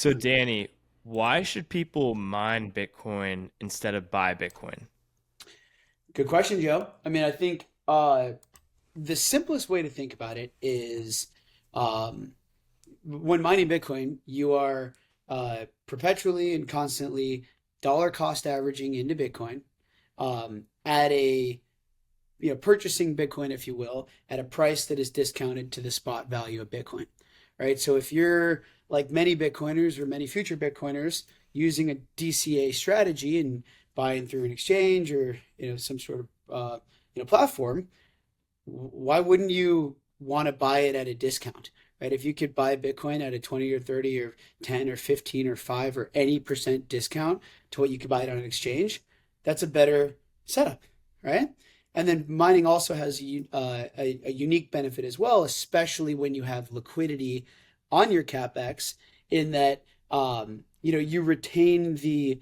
So Danny, why should people mine Bitcoin instead of buy Bitcoin? Good question, Joe. I mean, I think the simplest way to think about it is um, when mining Bitcoin, you are perpetually and constantly dollar cost averaging into Bitcoin at a purchasing Bitcoin, if you will, at a price that is discounted to the spot value of Bitcoin, right? So if you're like many Bitcoiners or many future Bitcoiners using a DCA strategy and buying through an exchange or some sort of platform, why wouldn't you want to buy it at a discount, right? If you could buy Bitcoin at a 20 or 30 or 10 or 15 or 5 or any percent discount to what you could buy it on an exchange, that's a better setup, right? And then mining also has a unique benefit as well, especially when you have liquidity on your capex, in that you retain the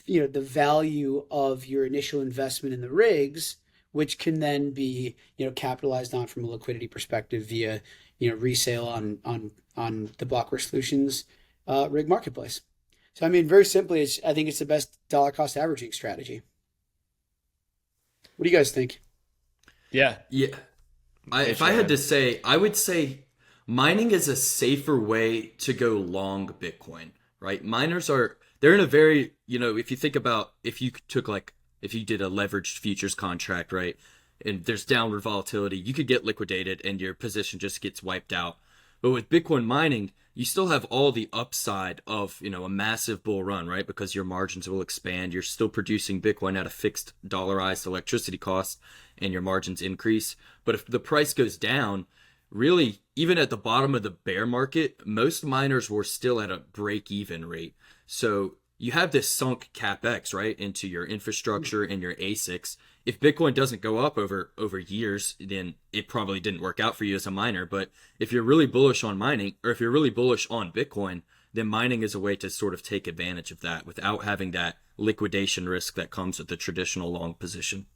value of your initial investment in the rigs, which can then be capitalized on from a liquidity perspective via resale on the Blockware Solutions rig marketplace. So I mean, very simply, I think it's the best dollar cost averaging strategy. What do you guys think? Yeah, Yeah, if Mitch, go I had ahead. to say, I would say mining is a safer way to go long Bitcoin, right? Miners are, they're in a very, if you think about, if you took like, if you did a leveraged futures contract, right? And there's downward volatility, you could get liquidated and your position just gets wiped out. But with Bitcoin mining, you still have all the upside of, a massive bull run, right? Because your margins will expand. You're still producing Bitcoin at a fixed dollarized electricity cost and your margins increase. But if the price goes down, really, even at the bottom of the bear market, most miners were still at a break even rate. So you have this sunk capex, right, into your infrastructure and your ASICs. If Bitcoin doesn't go up over years, then it probably didn't work out for you as a miner. But if you're really bullish on mining, or if you're really bullish on Bitcoin, then mining is a way to sort of take advantage of that without having that liquidation risk that comes with the traditional long position.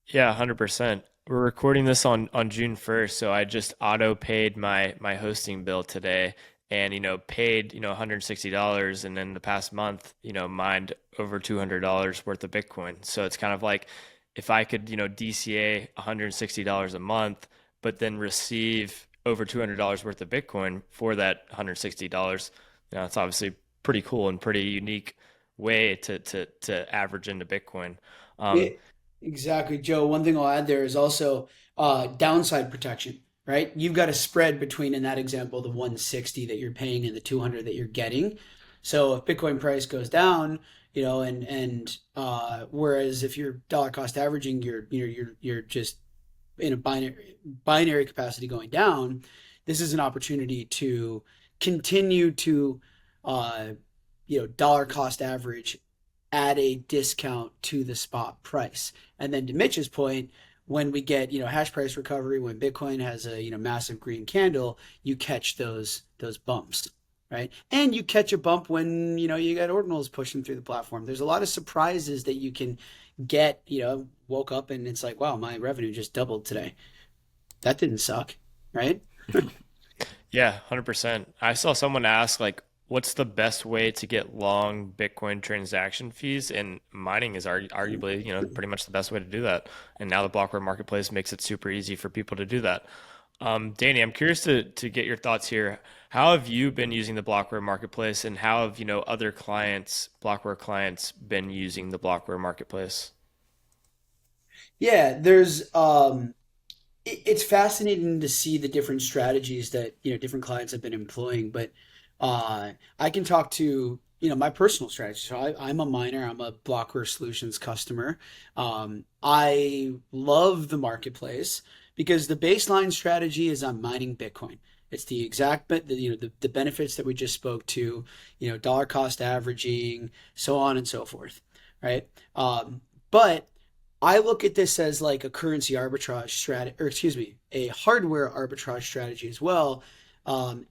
Yeah, 100%. We're recording this on June 1st, so I just auto paid my hosting bill today and paid, $160, and then the past month, mined over $200 worth of Bitcoin. So it's kind of like if I could, DCA $160 a month, but then receive over $200 worth of Bitcoin for that $160, it's obviously pretty cool and pretty unique way to average into Bitcoin. Yeah, Um, exactly, Joe. One thing I'll add there is also downside protection, right? You've got a spread between, in that example, the 160 that you're paying and the 200 that you're getting. So if Bitcoin price goes down, and whereas if you're dollar cost averaging, you're just in a binary capacity going down. This is an opportunity to continue to uh, dollar cost average at a discount to the spot price. And then to Mitch's point, when we get hash price recovery, when Bitcoin has a massive green candle, you catch those bumps, right? And you catch a bump when you got ordinals pushing through the platform. There's a lot of surprises that you can get. Woke up and it's like, wow, my revenue just doubled today. That didn't suck, right? Yeah, 100%. I saw someone ask like what's the best way to get long Bitcoin transaction fees, and mining is arguably, pretty much the best way to do that. And now the Blockware Marketplace makes it super easy for people to do that. Danny, I'm curious to get your thoughts here. How have you been using the Blockware Marketplace, and how have, other clients, Blockware clients, been using the Blockware Marketplace? Yeah, it's fascinating to see the different strategies that different clients have been employing. But I can talk to my personal strategy. So I'm a miner. I'm a Blockware Solutions customer. I love the marketplace because the baseline strategy is I'm mining Bitcoin. It's the exact the benefits that we just spoke to, dollar cost averaging, so on and so forth, right? But I look at this as like a currency arbitrage strategy, or excuse me, a hardware arbitrage strategy as well,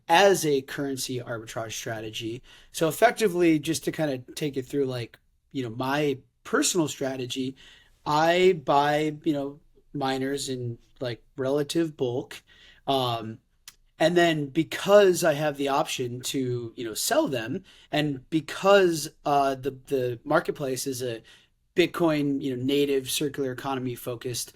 as a currency arbitrage strategy. So effectively, just to kind of take it through, like my personal strategy, I buy miners in like relative bulk, um, And then because I have the option to, sell them, and because the marketplace is a Bitcoin, native circular economy focused,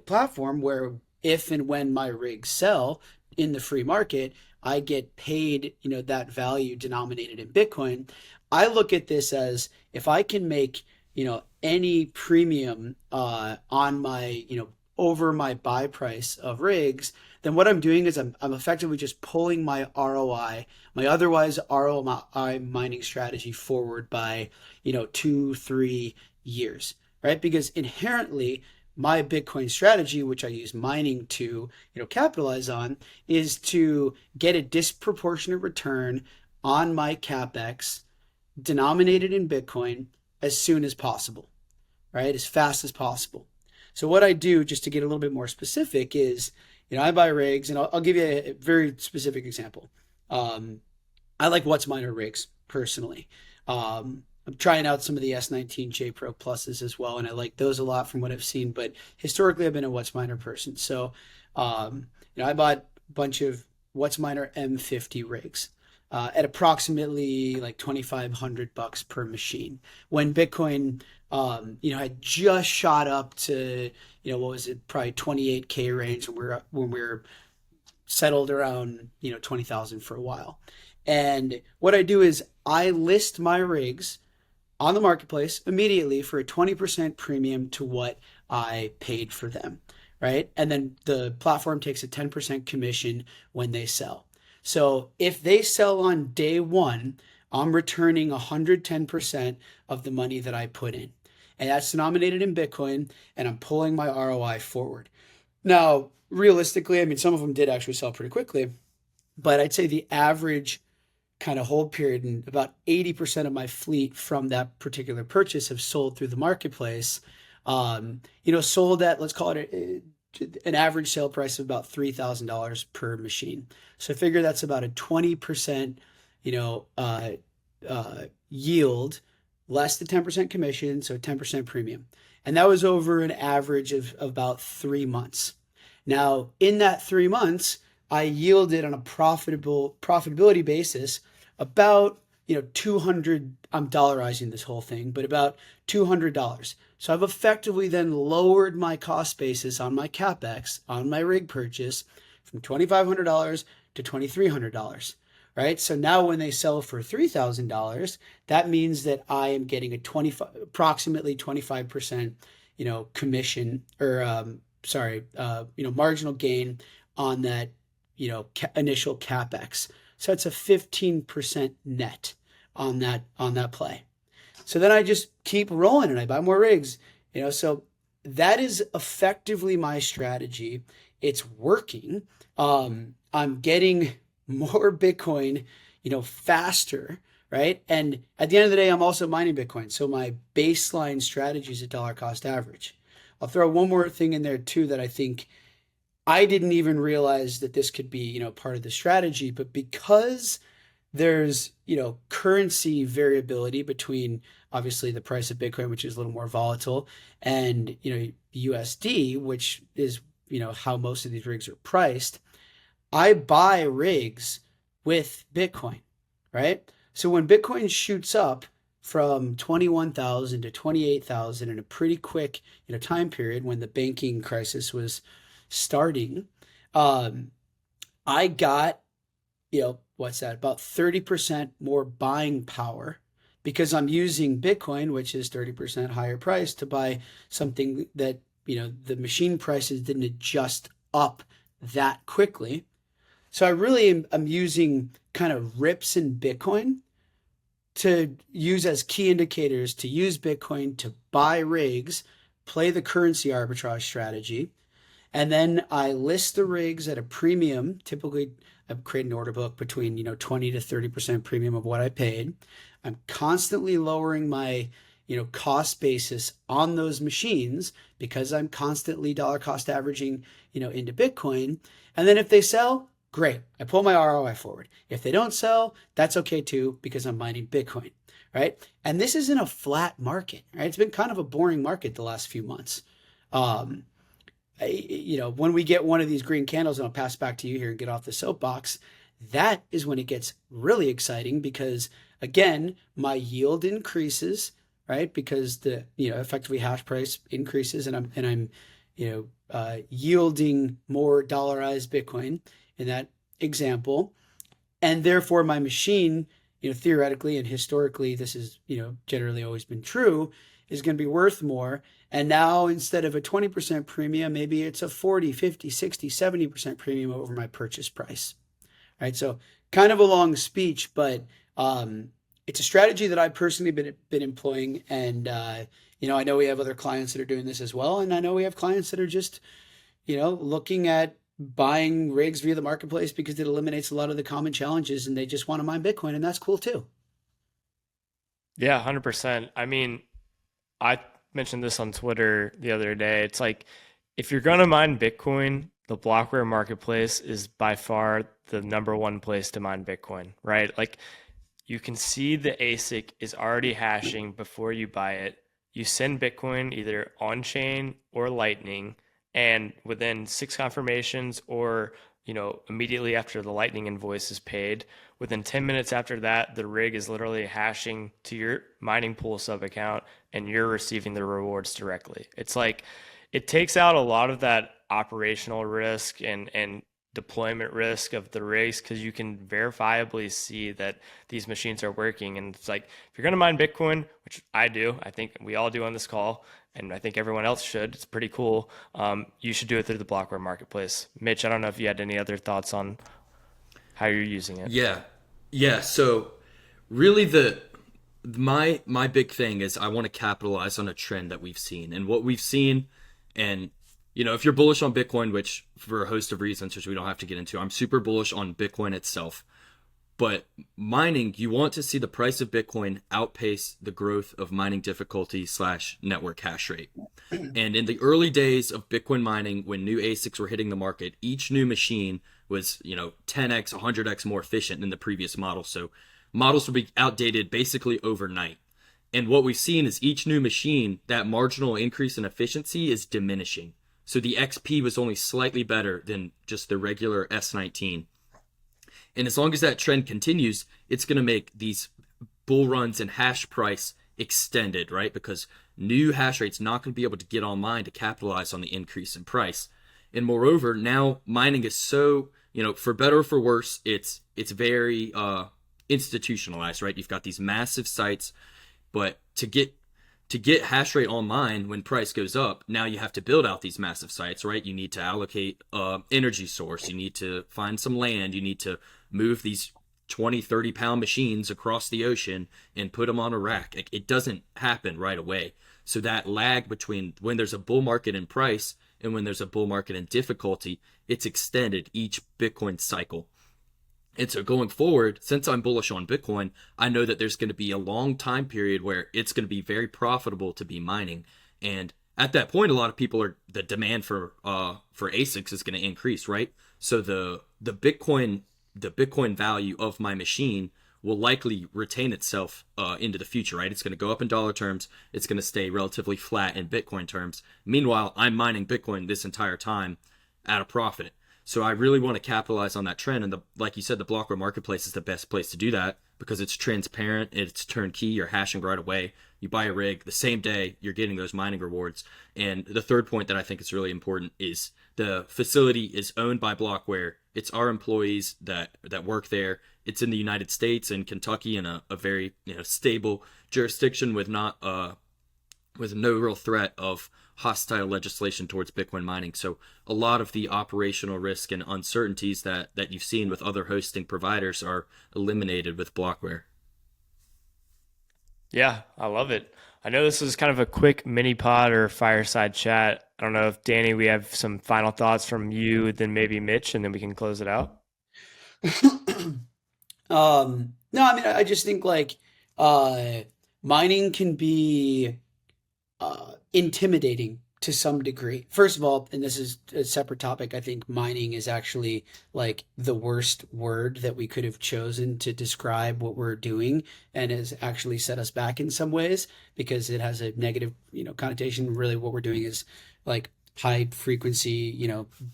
platform where if and when my rigs sell in the free market, I get paid, that value denominated in Bitcoin. I look at this as if I can make, any premium on my, over my buy price of rigs, then what I'm doing is I'm effectively just pulling my ROI, my otherwise ROI mining strategy forward by, 2-3 years, right? Because inherently, my Bitcoin strategy, which I use mining to, capitalize on, is to get a disproportionate return on my capex denominated in Bitcoin as soon as possible, right? As fast as possible. So what I do, just to get a little bit more specific, is, I buy rigs, and I'll give you a very specific example. I like What's Miner rigs personally. I'm trying out some of the S19J Pro Pluses as well, and I like those a lot from what I've seen. But historically, I've been a What's Miner person, so I bought a bunch of What's Miner M50 rigs at approximately like $2,500 per machine. When Bitcoin, had just shot up to, what was it, probably 28K range when we were settled around 20,000 for a while. And what I do is I list my rigs on the marketplace immediately for a 20% premium to what I paid for them, right? And then the platform takes a 10% commission when they sell. So if they sell on day one, I'm returning 110% of the money that I put in. And that's denominated in Bitcoin, and I'm pulling my ROI forward. Now, realistically, I mean, some of them did actually sell pretty quickly, but I'd say the average kind of hold period, and about 80% of my fleet from that particular purchase have sold through the marketplace. Sold at, let's call it an average sale price of about $3,000 per machine. So I figure that's about a 20%, yield, less than 10% commission, so 10% premium. And that was over an average of about 3 months. Now, in that 3 months, I yielded on a profitability basis about, 200, I'm dollarizing this whole thing, but about $200. So I've effectively then lowered my cost basis on my capex, on my rig purchase, from $2,500 to $2,300, right? So now when they sell for $3,000, that means that I am getting approximately 25%, commission, or marginal gain on that, initial capex. So it's a 15% net on that play. So then I just keep rolling and I buy more rigs, so that is effectively my strategy. It's working. I'm getting more Bitcoin, faster, right? And at the end of the day, I'm also mining Bitcoin. So my baseline strategy is a dollar cost average. I'll throw one more thing in there too that I think I didn't even realize that this could be, part of the strategy, but because there's, currency variability between obviously the price of Bitcoin, which is a little more volatile, and, USD, which is, how most of these rigs are priced. I buy rigs with Bitcoin, right? So when Bitcoin shoots up from 21,000 to 28,000 in a pretty quick, time period when the banking crisis was starting, I got, what's that, about 30% more buying power because I'm using Bitcoin, which is 30% higher price, to buy something that, the machine prices didn't adjust up that quickly. So I really am using kind of rips in Bitcoin to use as key indicators, to use Bitcoin to buy rigs, play the currency arbitrage strategy. And then I list the rigs at a premium. Typically, I create an order book between 20 to 30% premium of what I paid. I'm constantly lowering my cost basis on those machines because I'm constantly dollar cost averaging into Bitcoin. And then if they sell, great, I pull my ROI forward. If they don't sell, that's okay too because I'm mining Bitcoin, right? And this isn't a flat market, right? It's been kind of a boring market the last few months. when we get one of these green candles, and I'll pass back to you here and get off the soapbox, that is when it gets really exciting because again, my yield increases, right? Because the effectively hash price increases, and I'm yielding more dollarized Bitcoin in that example, and therefore my machine, theoretically and historically, this is generally always been true, is going to be worth more. And now instead of a 20% premium, maybe it's a 40, 50, 60, 70% premium over my purchase price. Right. So kind of a long speech, but it's a strategy that I've personally been employing. And, I know we have other clients that are doing this as well. And I know we have clients that are just, looking at buying rigs via the marketplace because it eliminates a lot of the common challenges and they just want to mine Bitcoin. And that's cool too. Yeah, 100%. I mean, I mentioned this on Twitter the other day. It's like if you're going to mine Bitcoin, the Blockware Marketplace is by far the number one place to mine Bitcoin, right? Like you can see the ASIC is already hashing before you buy it. You send Bitcoin either on chain or Lightning, and within 6 confirmations or immediately after the Lightning invoice is paid, within 10 minutes after that, the rig is literally hashing to your mining pool sub account and you're receiving the rewards directly. It's like it takes out a lot of that operational risk and deployment risk of the rigs because you can verifiably see that these machines are working. And it's like if you're going to mine Bitcoin, which I do, I think we all do on this call, and I think everyone else should. It's pretty cool. You should do it through the Blockware Marketplace. Mitch, I don't know if you had any other thoughts on how you're using it. Yeah. So really, my big thing is I want to capitalize on a trend that we've seen, and what we've seen, and if you're bullish on Bitcoin, which for a host of reasons, which we don't have to get into, I'm super bullish on Bitcoin itself. But mining, you want to see the price of Bitcoin outpace the growth of mining difficulty / network hash rate. And in the early days of Bitcoin mining, when new ASICs were hitting the market, each new machine was, 10x, 100x more efficient than the previous model. So models will be outdated basically overnight. And what we've seen is each new machine, that marginal increase in efficiency is diminishing. So the XP was only slightly better than just the regular S19. And as long as that trend continues, it's going to make these bull runs and hash price extended, right? Because new hash rate's not going to be able to get online to capitalize on the increase in price. And moreover, now mining is so, for better or for worse, it's very institutionalized, right? You've got these massive sites, but to get hash rate online when price goes up, now you have to build out these massive sites, right? You need to allocate energy source. You need to find some land. You need to move these 20, 30-pound machines across the ocean and put them on a rack. It doesn't happen right away. So that lag between when there's a bull market in price and when there's a bull market in difficulty, it's extended each Bitcoin cycle. And so going forward, since I'm bullish on Bitcoin, I know that there's going to be a long time period where it's going to be very profitable to be mining. And at that point, a lot of the demand for ASICs is going to increase, right? So the Bitcoin value of my machine will likely retain itself into the future, right? It's going to go up in dollar terms. It's going to stay relatively flat in Bitcoin terms. Meanwhile, I'm mining Bitcoin this entire time at a profit. So I really want to capitalize on that trend. And like you said, the Blockware Marketplace is the best place to do that because it's transparent, it's turnkey, you're hashing right away. You buy a rig, the same day you're getting those mining rewards. And the third point that I think is really important is the facility is owned by Blockware. It's our employees that work there. It's in the United States and Kentucky in a very stable jurisdiction with no real threat of hostile legislation towards Bitcoin mining. So a lot of the operational risk and uncertainties that you've seen with other hosting providers are eliminated with Blockware. Yeah, I love it. I know this is kind of a quick mini pod or fireside chat. I don't know if Danny, we have some final thoughts from you, then maybe Mitch, and then we can close it out. No, I mean, I just think like mining can be intimidating to some degree. First of all, and this is a separate topic, I think mining is actually like the worst word that we could have chosen to describe what we're doing and has actually set us back in some ways because it has a negative, connotation. Really what we're doing is like high frequency,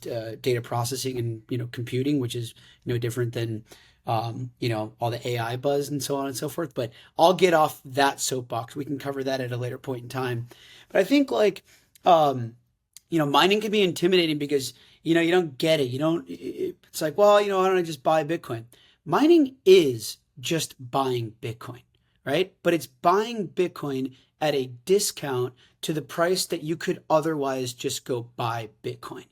data processing and, computing, which is no different than, all the AI buzz and so on and so forth. But I'll get off that soapbox. We can cover that at a later point in time. But I think like, mining can be intimidating because, you don't get it. It's like, well, why don't I just buy Bitcoin? Mining is just buying Bitcoin, right? But it's buying Bitcoin at a discount to the price that you could otherwise just go buy Bitcoin.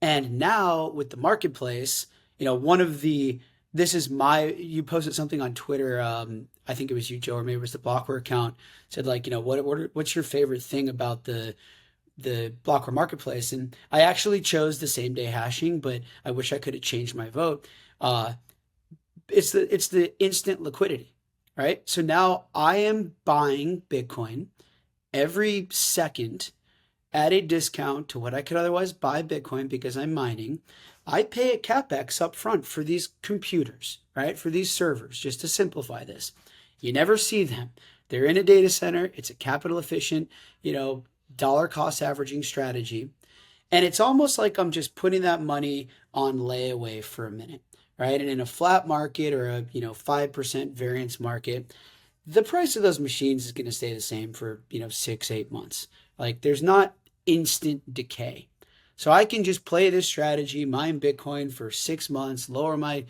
And now with the marketplace, one of the this is you posted something on Twitter. I think it was you, Joe, or maybe it was the Blockware account. Said like, what's your favorite thing about the Blockware Marketplace? And I actually chose the same day hashing, but I wish I could have changed my vote. It's the instant liquidity, right? So now I am buying Bitcoin every second at a discount to what I could otherwise buy Bitcoin because I'm mining. I pay a capex up front for these computers, right? For these servers, just to simplify this. You never see them. They're in a data center. It's a capital efficient, dollar cost averaging strategy. And it's almost like I'm just putting that money on layaway for a minute, right? And in a flat market or a 5% variance market, the price of those machines is going to stay the same for 6-8 months. Like there's not instant decay. So I can just play this strategy, mine Bitcoin for 6 months, lower my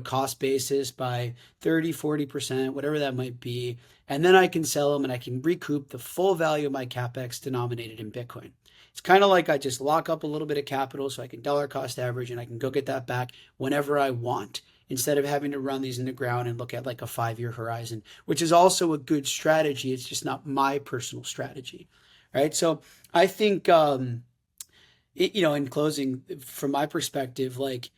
cost basis by 30-40%, whatever that might be, and then I can sell them and I can recoup the full value of my capex denominated in Bitcoin. It's kind of like I just lock up a little bit of capital so I can dollar cost average and I can go get that back whenever I want, instead of having to run these in the ground and look at like a 5-year horizon, which is also a good strategy. It's just not my personal strategy, right? So I think, in closing, from my perspective, like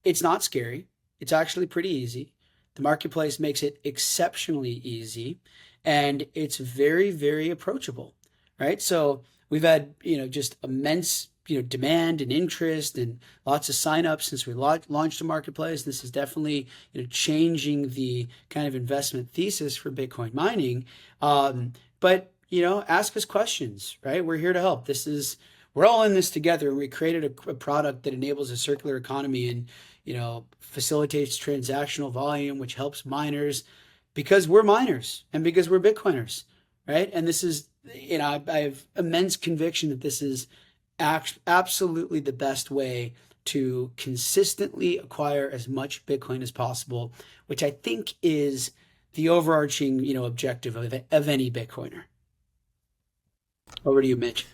it's not scary. It's actually pretty easy. The marketplace makes it exceptionally easy and it's very, very approachable, right? So we've had, just immense, demand and interest and lots of signups since we launched the marketplace. This is definitely, changing the kind of investment thesis for Bitcoin mining. But, ask us questions, right? We're here to help. We're all in this together. We created a product that enables a circular economy and, facilitates transactional volume, which helps miners because we're miners and because we're Bitcoiners, right? And this is, I have immense conviction that this is absolutely the best way to consistently acquire as much Bitcoin as possible, which I think is the overarching, objective of any Bitcoiner. Over to you, Mitch.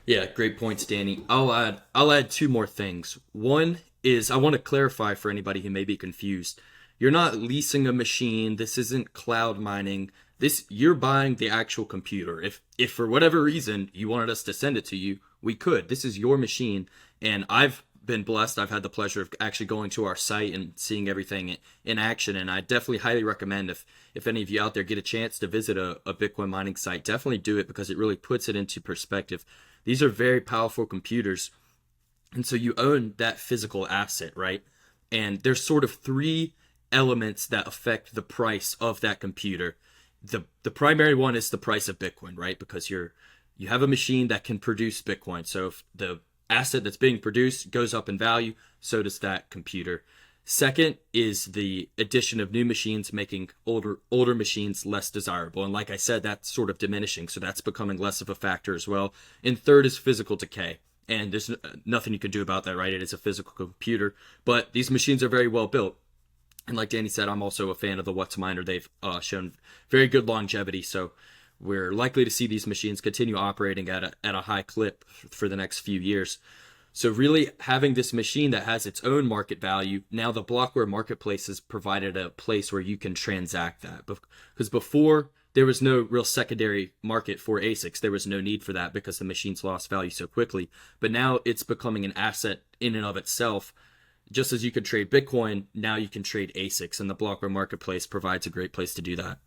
Yeah, great points, Danny. I'll add two more things. One is I want to clarify for anybody who may be confused. You're not leasing a machine. This isn't cloud mining. You're buying the actual computer. If for whatever reason you wanted us to send it to you, we could. This is your machine, and I've been blessed. I've had the pleasure of actually going to our site and seeing everything in action, and I definitely highly recommend if any of you out there get a chance to visit a Bitcoin mining site, definitely do it because it really puts it into perspective. These are very powerful computers, and so you own that physical asset, right? And there's sort of three elements that affect the price of that computer. The primary one is the price of Bitcoin, right? Because you have a machine that can produce Bitcoin. So if the asset that's being produced goes up in value, so does that computer. Second is the addition of new machines, making older machines less desirable. And like I said, that's sort of diminishing, so that's becoming less of a factor as well. And third is physical decay. And there's nothing you can do about that, right? It is a physical computer. But these machines are very well built. And like Danny said, I'm also a fan of the Whatsminer. They've shown very good longevity, so we're likely to see these machines continue operating at a high clip for the next few years. So really having this machine that has its own market value, now the Blockware Marketplace has provided a place where you can transact that. Because before, there was no real secondary market for ASICs. There was no need for that because the machines lost value so quickly. But now it's becoming an asset in and of itself. Just as you could trade Bitcoin, now you can trade ASICs, and the Blockware Marketplace provides a great place to do that.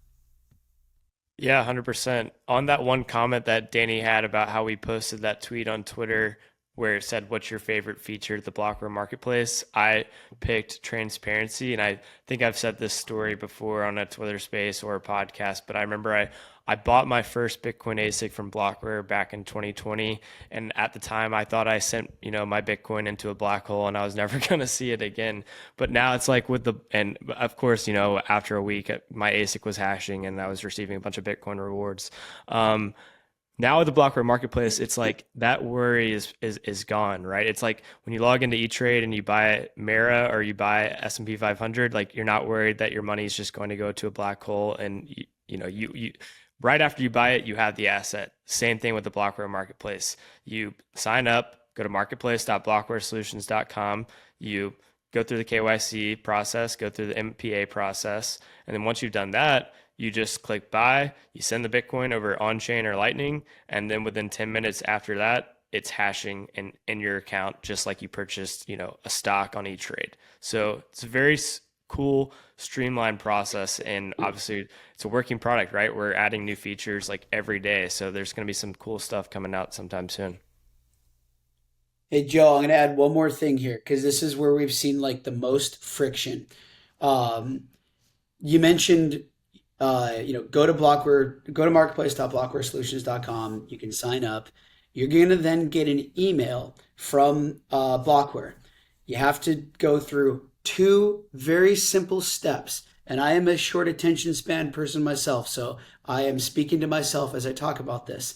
Yeah, 100%. On that one comment that Danny had about how we posted that tweet on Twitter, where it said, what's your favorite feature of the Blockware Marketplace? I picked transparency. And I think I've said this story before on a Twitter space or a podcast, but I remember I bought my first Bitcoin ASIC from Blockware back in 2020. And at the time, I thought I sent, my Bitcoin into a black hole and I was never going to see it again. But now it's like and of course, after a week, my ASIC was hashing and I was receiving a bunch of Bitcoin rewards. Now with the Blockware Marketplace, it's like that worry is gone, right? It's like when you log into E-Trade and you buy Mara or you buy S&P 500, like you're not worried that your money is just going to go to a black hole, and you right after you buy it, you have the asset. Same thing with the Blockware Marketplace. You sign up, go to marketplace.blockwaresolutions.com, you go through the KYC process, go through the MPA process, and then once you've done that, you just click buy, you send the Bitcoin over on-chain or Lightning, and then within 10 minutes after that, it's hashing in your account just like you purchased, a stock on E-Trade. So it's a very cool, streamlined process, and obviously it's a working product, right? We're adding new features like every day, so there's going to be some cool stuff coming out sometime soon. Hey Joe, I'm gonna add one more thing here because this is where we've seen like the most friction. Um, you mentioned go to marketplace.blockwaresolutions.com. You can sign up. You're going to then get an email from Blockware. You have to go through two very simple steps. And I am a short attention span person myself, so I am speaking to myself as I talk about this.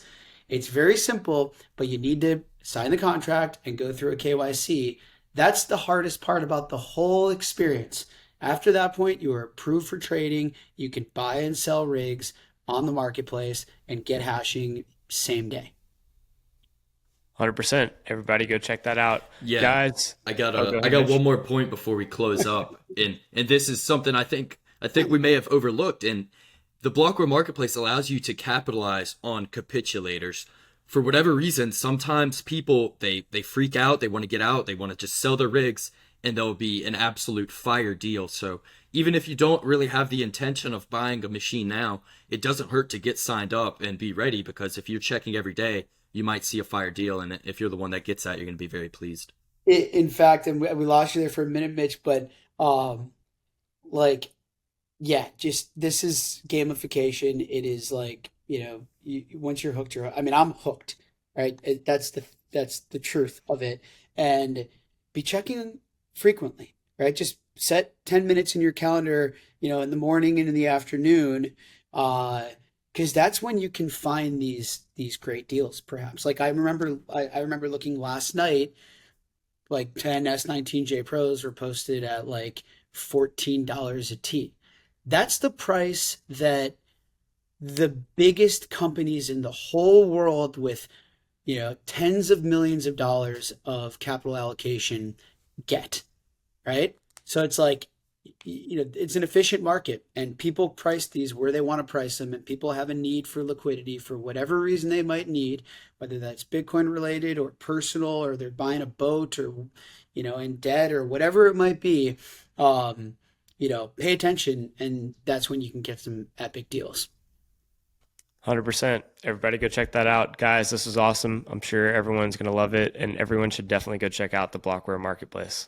It's very simple, but you need to sign the contract and go through a KYC. That's the hardest part about the whole experience. After that point, you are approved for trading. You can buy and sell rigs on the marketplace and get hashing same day. 100%. Everybody go check that out. Yeah, Guys. I got Go I ahead, got Mitch. one more point before we close up, and this is something I think we may have overlooked. And the Blockware Marketplace allows you to capitalize on capitulators. For whatever reason, sometimes people they freak out, they want to get out, they want to just sell their rigs, and there'll be an absolute fire deal. So even if you don't really have the intention of buying a machine now, it doesn't hurt to get signed up and be ready, because if you're checking every day, you might see a fire deal, and if you're the one that gets that, you're going to be very pleased. In fact, and we lost you there for a minute, Mitch, but like, yeah, just this is gamification. It is like, once you're hooked, I mean, I'm hooked, right? That's the truth of it. And be checking frequently, right? Just set 10 minutes in your calendar, in the morning and in the afternoon, because that's when you can find these great deals, perhaps. Like I remember looking last night, like 10 S19J Pros were posted at like $14 a T. That's the price that the biggest companies in the whole world with, tens of millions of dollars of capital allocation get, right? So it's like, it's an efficient market, and people price these where they want to price them, and people have a need for liquidity for whatever reason they might need, whether that's Bitcoin related or personal, or they're buying a boat, or, in debt, or whatever it might be. Pay attention, and that's when you can get some epic deals. 100%. Everybody go check that out. Guys, this is awesome. I'm sure everyone's going to love it, and everyone should definitely go check out the Blockware Marketplace.